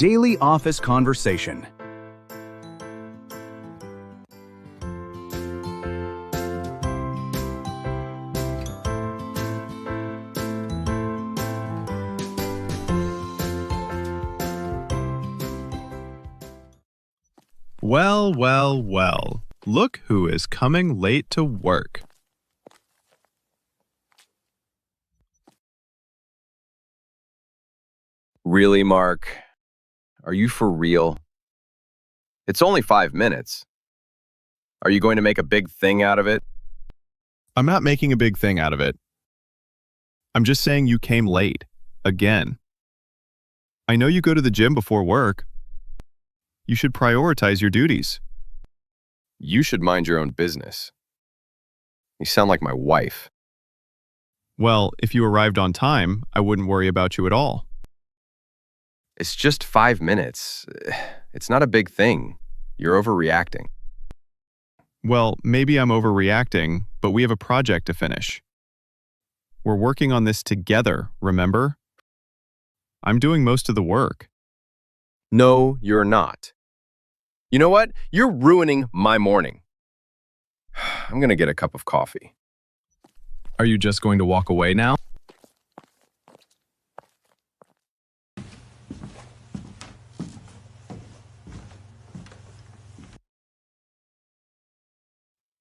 Daily office conversation. Well, well, well. Look who is coming late to work. Really, Mark? Are you for real? It's only 5 minutes. Are you going to make a big thing out of it? I'm not making a big thing out of it. I'm just saying you came late. Again. I know you go to the gym before work. You should prioritize your duties. You should mind your own business. You sound like my wife. Well, if you arrived on time, I wouldn't worry about you at all. It's just 5 minutes. It's not a big thing. You're overreacting. Well, maybe I'm overreacting, but we have a project to finish. We're working on this together, remember? I'm doing most of the work. No, you're not. You know what? You're ruining my morning. I'm gonna get a cup of coffee. Are you just going to walk away now?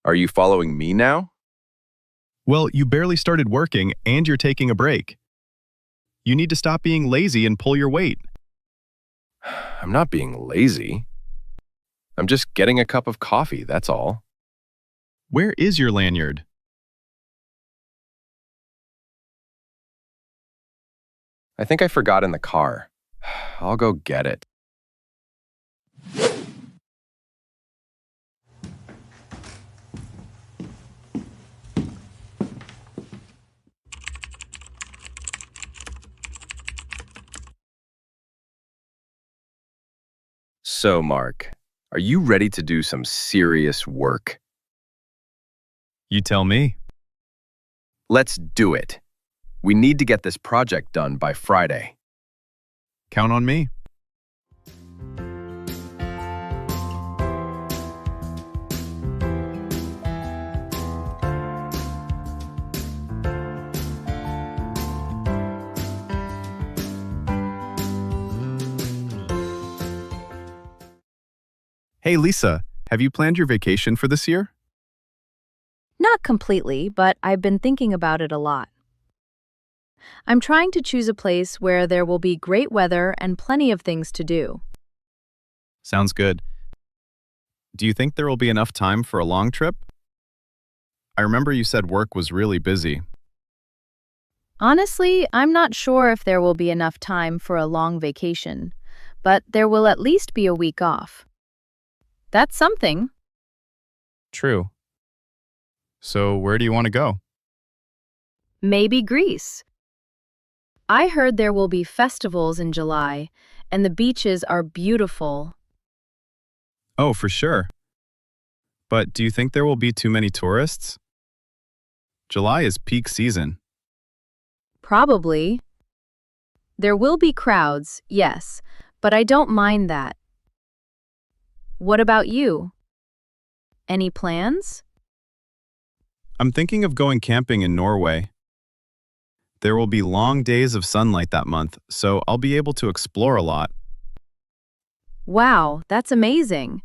Are you following me now? Well, you barely started working and you're taking a break. You need to stop being lazy and pull your weight. I'm not being lazy. I'm just getting a cup of coffee, that's all. Where is your lanyard? I think I forgot in the car. I'll go get it. So, Mark, are you ready to do some serious work? You tell me. Let's do it. We need to get this project done by Friday. Count on me. Hey, Lisa, have you planned your vacation for this year? Not completely, but I've been thinking about it a lot. I'm trying to choose a place where there will be great weather and plenty of things to do. Sounds good. Do you think there will be enough time for a long trip? I remember you said work was really busy. Honestly, I'm not sure if there will be enough time for a long vacation, but there will at least be a week off. That's something. True. So where do you want to go? Maybe Greece. I heard there will be festivals in July, and the beaches are beautiful. Oh, for sure. But do you think there will be too many tourists? July is peak season. Probably. There will be crowds, yes, but I don't mind that. What about you? Any plans? I'm thinking of going camping in Norway. There will be long days of sunlight that month, so I'll be able to explore a lot. Wow, that's amazing.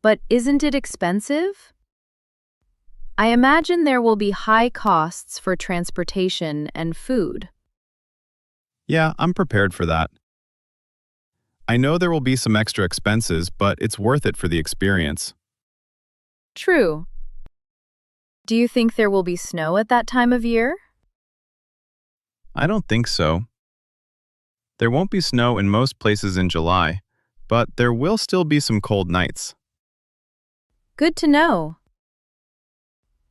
But isn't it expensive? I imagine there will be high costs for transportation and food. Yeah, I'm prepared for that. I know there will be some extra expenses, but it's worth it for the experience. True. Do you think there will be snow at that time of year? I don't think so. There won't be snow in most places in July, but there will still be some cold nights. Good to know.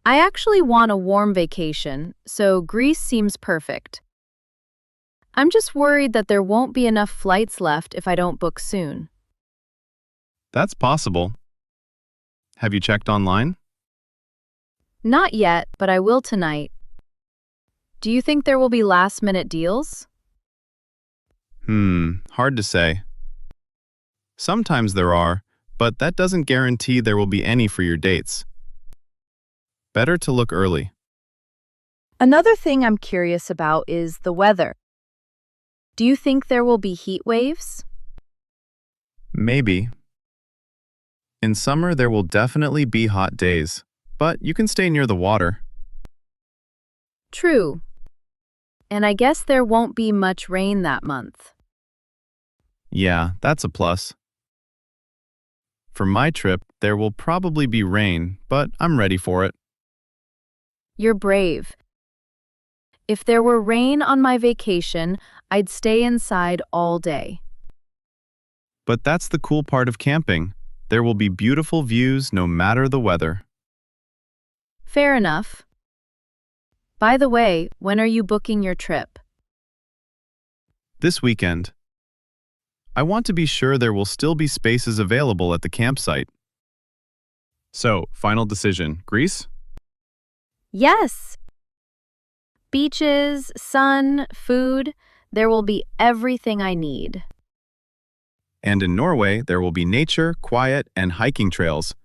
I actually want a warm vacation, so Greece seems perfect. I'm just worried that there won't be enough flights left if I don't book soon. That's possible. Have you checked online? Not yet, but I will tonight. Do you think there will be last-minute deals? Hard to say. Sometimes there are, but that doesn't guarantee there will be any for your dates. Better to look early. Another thing I'm curious about is the weather. Do you think there will be heat waves? Maybe. In summer, there will definitely be hot days, but you can stay near the water. True. And I guess there won't be much rain that month. Yeah, that's a plus. For my trip, there will probably be rain, but I'm ready for it. You're brave. If there were rain on my vacation, I'd stay inside all day. But that's the cool part of camping. There will be beautiful views no matter the weather. Fair enough. By the way, when are you booking your trip? This weekend. I want to be sure there will still be spaces available at the campsite. So, final decision, Greece? Yes. Beaches, sun, food, there will be everything I need. And in Norway, there will be nature, quiet, and hiking trails.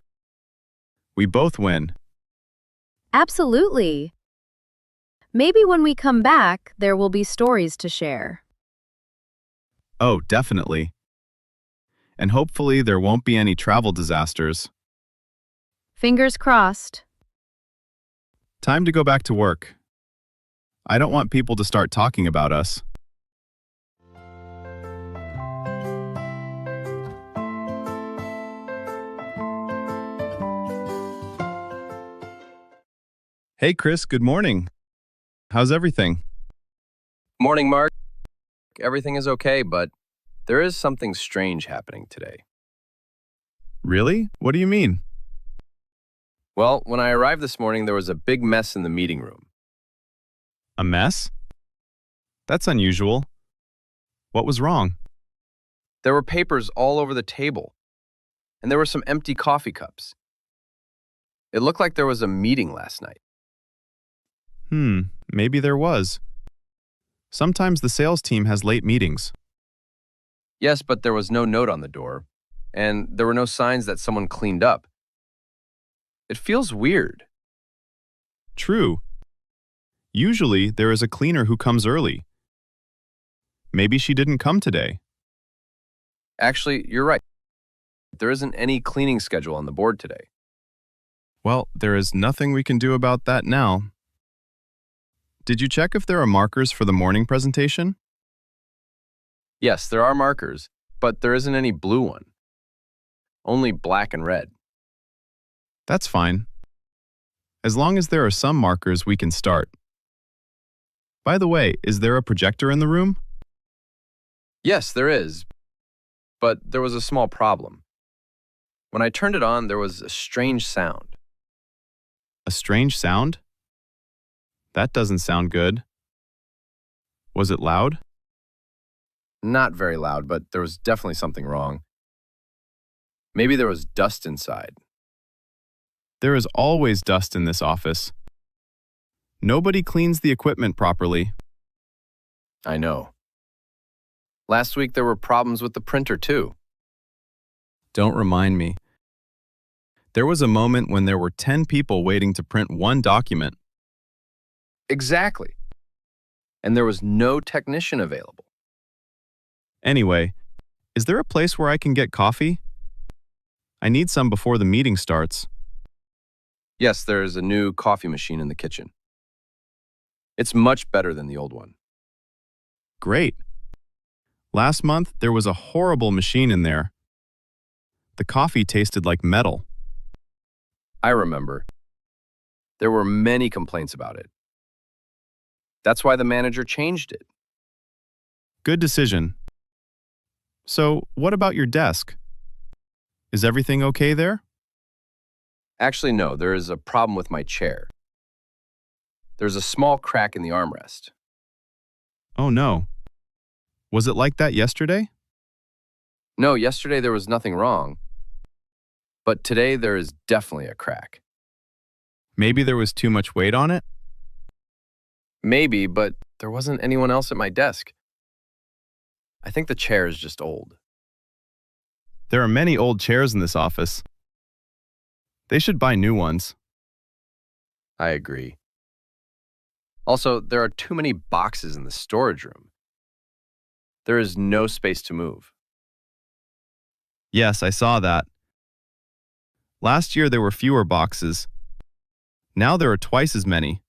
We both win. Absolutely. Maybe when we come back, there will be stories to share. Oh, definitely. And hopefully there won't be any travel disasters. Fingers crossed. Time to go back to work. I don't want people to start talking about us. Hey Chris, good morning. How's everything? Morning, Mark. Everything is okay, but there is something strange happening today. Really? What do you mean? Well, when I arrived this morning, there was a big mess in the meeting room. A mess? That's unusual. What was wrong? There were papers all over the table, and there were some empty coffee cups. It looked like there was a meeting last night. Maybe there was. Sometimes the sales team has late meetings. Yes, but there was no note on the door, and there were no signs that someone cleaned up. It feels weird. True. Usually, there is a cleaner who comes early. Maybe she didn't come today. Actually, you're right. There isn't any cleaning schedule on the board today. Well, there is nothing we can do about that now. Did you check if there are markers for the morning presentation? Yes, there are markers, but there isn't any blue one. Only black and red. That's fine. As long as there are some markers, we can start. By the way, is there a projector in the room? Yes, there is, but there was a small problem. When I turned it on, there was a strange sound. A strange sound? That doesn't sound good. Was it loud? Not very loud, but there was definitely something wrong. Maybe there was dust inside. There is always dust in this office. Nobody cleans the equipment properly. I know. Last week there were problems with the printer too. Don't remind me. There was a moment when there were 10 people waiting to print one document. Exactly. And there was no technician available. Anyway, is there a place where I can get coffee? I need some before the meeting starts. Yes, there is a new coffee machine in the kitchen. It's much better than the old one. Great. Last month, there was a horrible machine in there. The coffee tasted like metal. I remember. There were many complaints about it. That's why the manager changed it. Good decision. So, what about your desk? Is everything okay there? Actually, no, there is a problem with my chair. There's a small crack in the armrest. Oh no. Was it like that yesterday? No, yesterday there was nothing wrong. But today there is definitely a crack. Maybe there was too much weight on it? Maybe, but there wasn't anyone else at my desk. I think the chair is just old. There are many old chairs in this office. They should buy new ones. I agree. Also, there are too many boxes in the storage room. There is no space to move. Yes, I saw that. Last year there were fewer boxes. Now there are twice as many.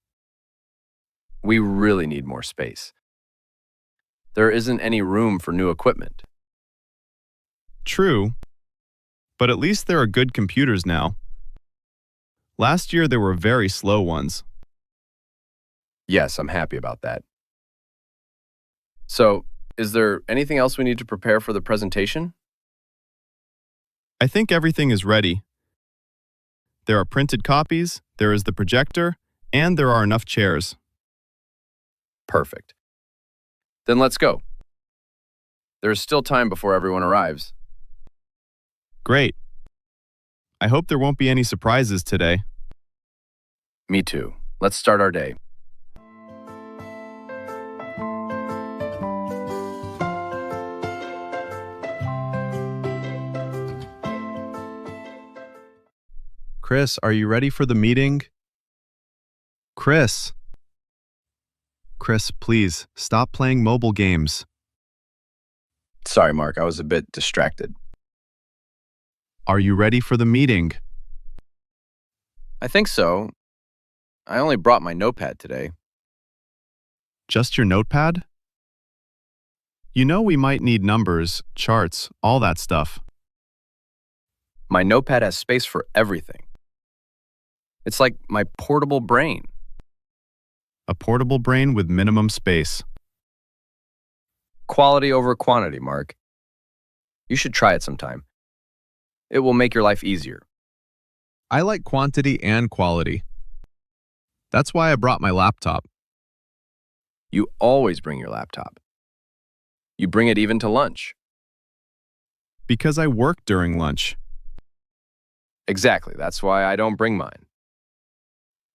We really need more space. There isn't any room for new equipment. True, but at least there are good computers now. Last year there were very slow ones. Yes, I'm happy about that. So, is there anything else we need to prepare for the presentation? I think everything is ready. There are printed copies, there is the projector, and there are enough chairs. Perfect. Then let's go. There is still time before everyone arrives. Great. I hope there won't be any surprises today. Me too. Let's start our day. Chris, are you ready for the meeting? Chris. Chris, please, stop playing mobile games. Sorry, Mark, I was a bit distracted. Are you ready for the meeting? I think so. I only brought my notepad today. Just your notepad? You know we might need numbers, charts, all that stuff. My notepad has space for everything. It's like my portable brain. A portable brain with minimum space. Quality over quantity, Mark. You should try it sometime. It will make your life easier. I like quantity and quality. That's why I brought my laptop. You always bring your laptop. You bring it even to lunch. Because I work during lunch. Exactly, that's why I don't bring mine.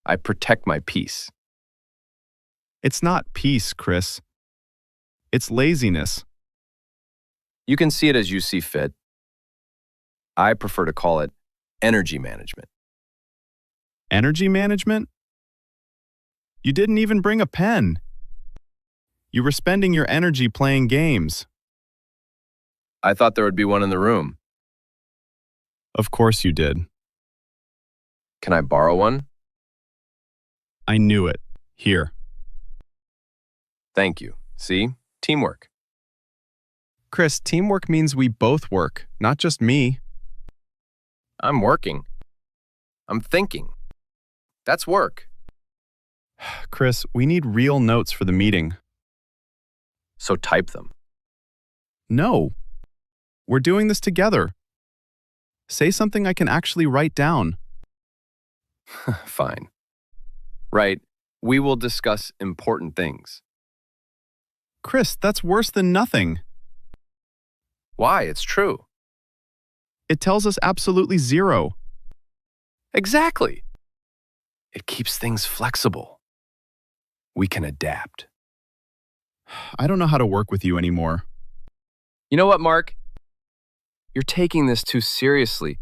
I protect my peace. It's not peace, Chris. It's laziness. You can see it as you see fit. I prefer to call it energy management. Energy management? You didn't even bring a pen. You were spending your energy playing games. I thought there would be one in the room. Of course you did. Can I borrow one? I knew it. Here. Thank you. See? Teamwork. Chris, teamwork means we both work, not just me. I'm working. I'm thinking. That's work. Chris, we need real notes for the meeting. So type them. No. We're doing this together. Say something I can actually write down. Fine. Right. We will discuss important things. Chris, that's worse than nothing. Why? It's true. It tells us absolutely zero. Exactly. It keeps things flexible. We can adapt. I don't know how to work with you anymore. You know what, Mark? You're taking this too seriously.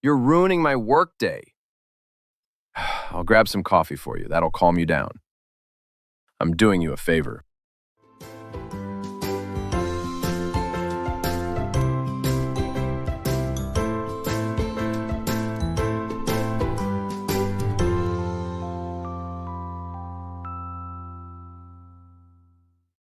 You're ruining my workday. I'll grab some coffee for you. That'll calm you down. I'm doing you a favor.